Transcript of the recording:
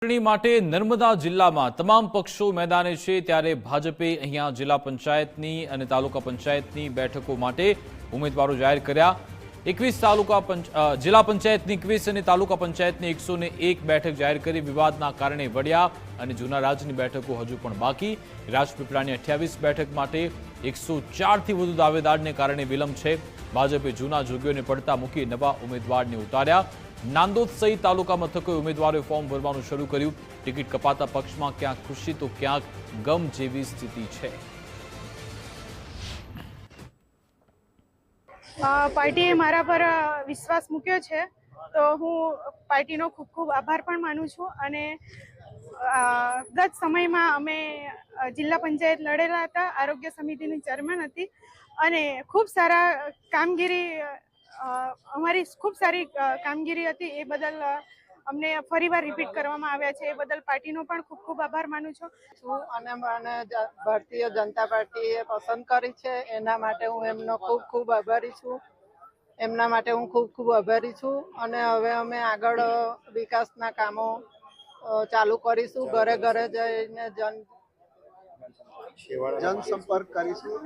ચૂંટણી માટે નર્મદા જિલ્લામાં તમામ પક્ષો મેદાને છે ત્યારે ભાજપે અહીંયા જિલ્લા પંચાયતની અને તાલુકા પંચાયતની બેઠકો માટે ઉમેદવારો જાહેર કર્યા। 21 જિલ્લા પંચાયતની 21 અને તાલુકા પંચાયતની 101 બેઠક જાહેર કરી વિવાદના કારણે વડ્યા અને જૂના રાજની બેઠકો હજુ પણ બાકી। રાજપીપળાની 28 બેઠક માટે 104 થી વધુ દાવેદારને કારણે વિલંબ છે। ભાજપે જૂના જોગીઓને પડતા મૂકી નવા ઉમેદવારને ઉતાર્યા। નાંદોદ સહિત તાલુકા મથકોએ ઉમેદવારોએ ફોર્મ ભરવાનું શરૂ કર્યું। ટિકિટ કપાતા પક્ષમાં ક્યાંક ખુશી તો ક્યાંક ગમ જેવી સ્થિતિ છે। પાર્ટીએ મારા પર વિશ્વાસ મૂક્યો છે તો હું પાર્ટીનો ખૂબ ખૂબ આભાર પણ માનું છું। અને ગત સમયમાં અમે જિલ્લા પંચાયત લડેલા હતા, આરોગ્ય સમિતિની ચેરમેન હતી અને ખૂબ સારા કામગીરી અમારી ખૂબ સારી કામગીરી હતી। એ બદલ અમને ફરીવાર રિપીટ કરવામાં આવ્યા છે, એ બદલ પાર્ટીનો પણ ખૂબ ખૂબ આભાર માનું છું। અને મને ભારતીય જનતા પાર્ટીએ પસંદ કરી છે એના માટે હું એમનો ખૂબ ખૂબ આભારી છું। એમના માટે હું ખૂબ ખૂબ આભારી છું અને હવે અમે આગળ વિકાસના કામો ચાલુ કરીશું, ઘરે ઘરે જઈને જનસંપર્ક કરીશું।